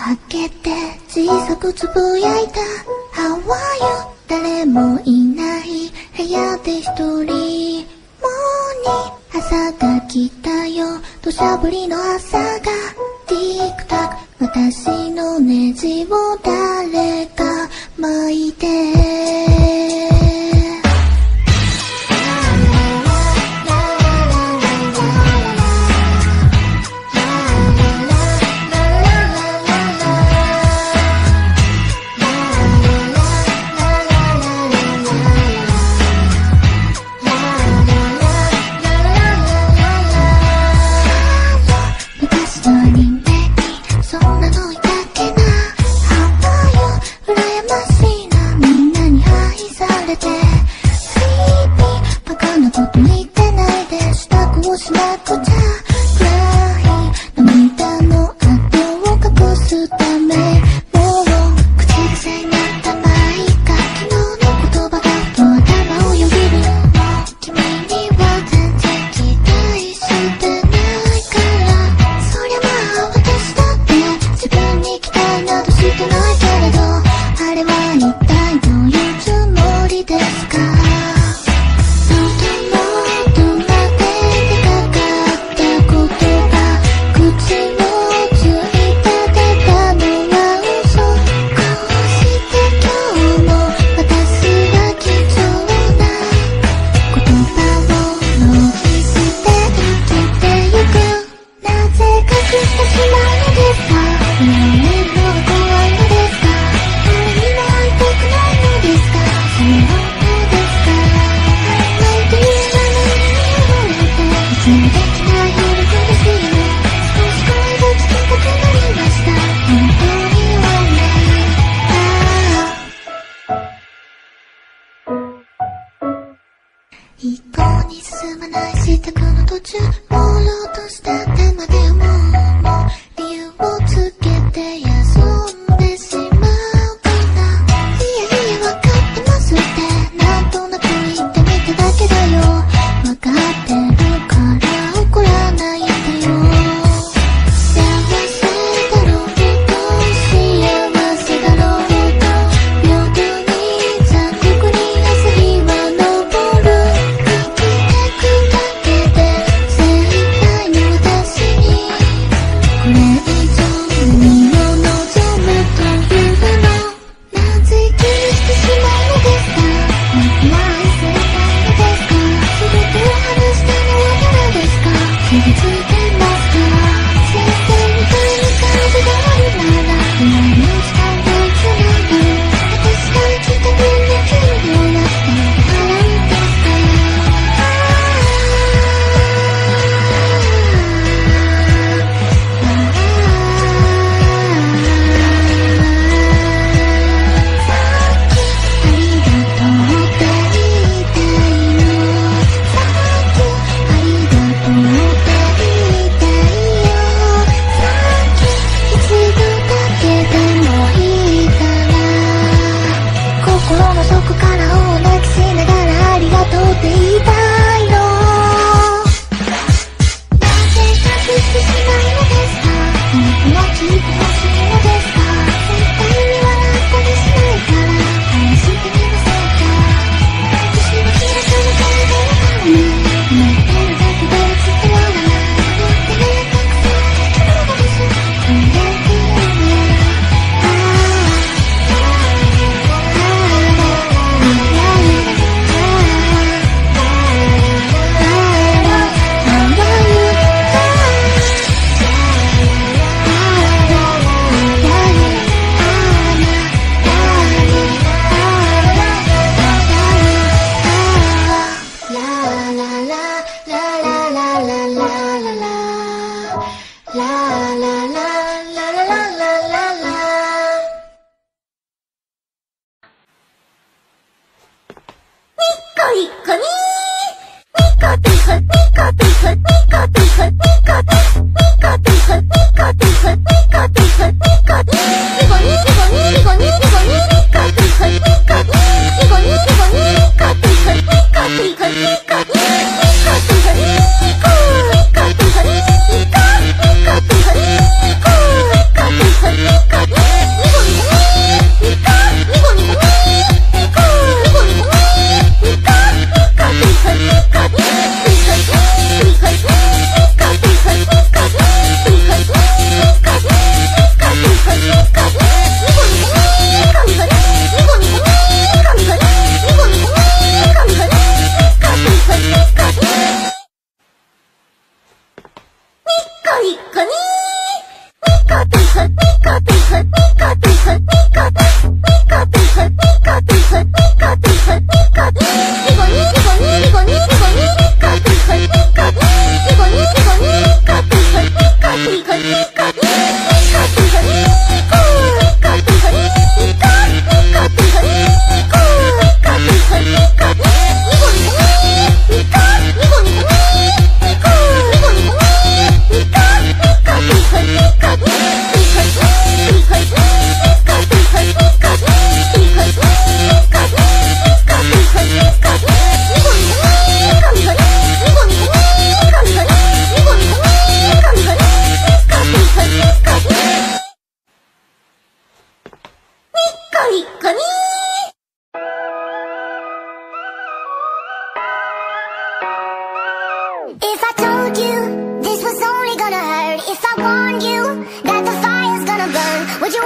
開けて小さくつぶやいた How are you 誰もいない部屋で一人モーニー朝が来たよ土砂降りの朝がティックタック私のネジを誰か巻いて一向に進まない支度の途中朦朧とした頭で思うもう理由をつけて休んでしまうかないやいやわかってますってなんとなく言ってみただけだよわかってるから怒らないでよ幸せだろうと幸せだろうと平等に残酷に朝日は昇る生きてくだけで精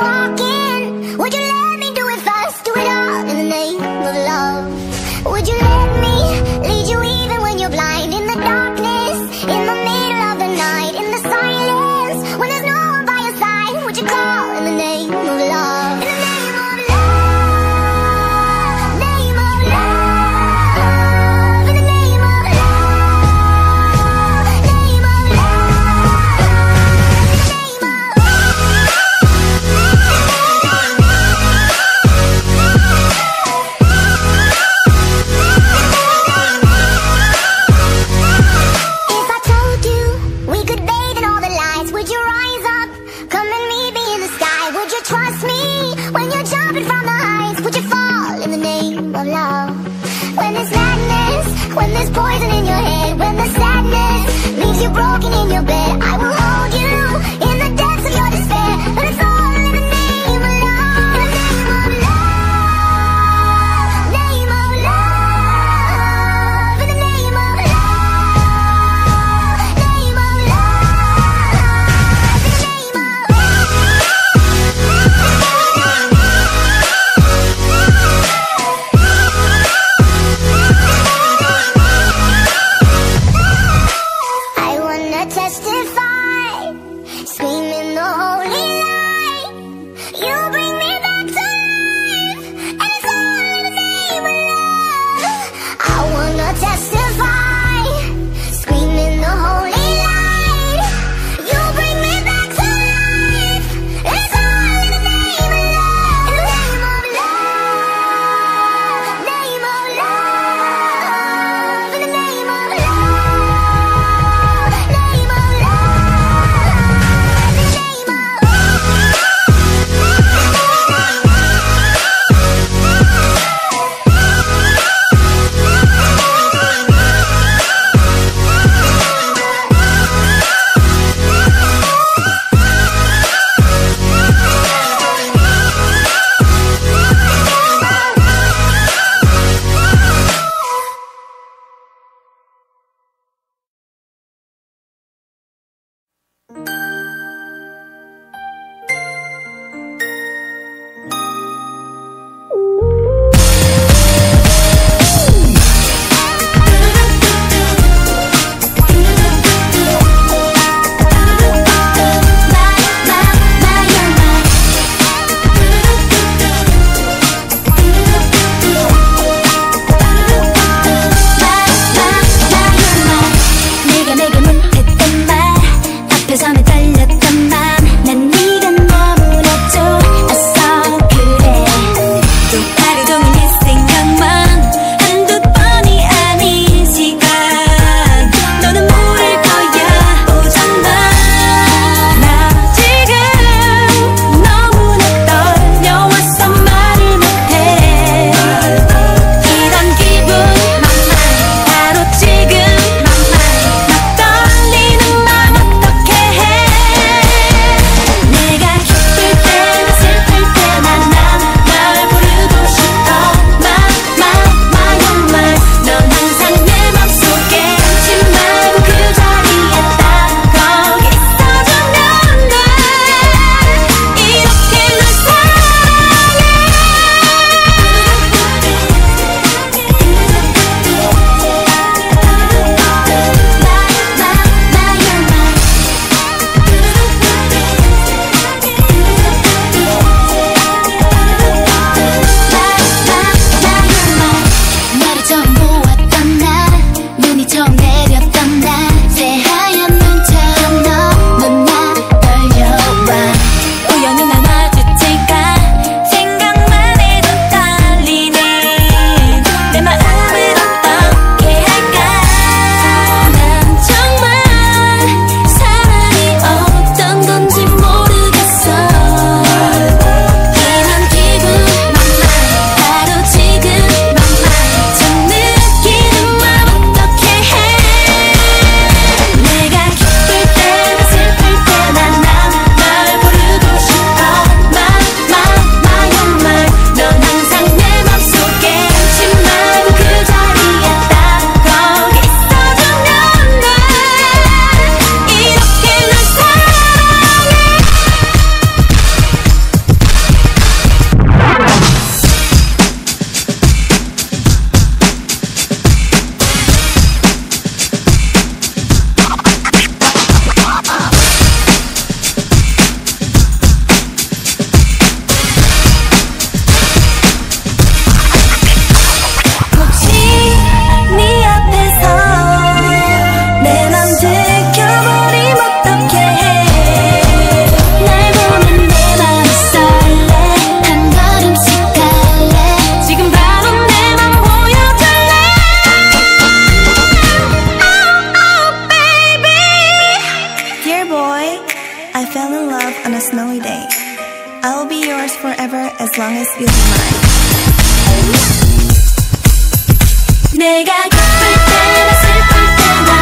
walk in, would you let me do it first? Do it all in the name of love. Would you let me lead you even when you're blind? In the darkness, in the middle of the night, in the silence, when there's no one by your side, would you call in the name of love? In the name of love, name of love, in the name of love, name of love, in the name If I told you we could bathe in all the lights, would you rise up? Come and meet me in the sky. Would you trust me when you're jumping from the heights? Would you fall in the name of love? When there's madness, when there's poison in your head, when the sadness leaves you broken in your bed, I will hold you in the depths of your despair. But it's all in the name of love, in the name of love, name of love, in the name of love, name of love, in the name of I wanna test it I'll be yours forever as long as you'll be mine. 내가 기쁠 때나 슬플 때나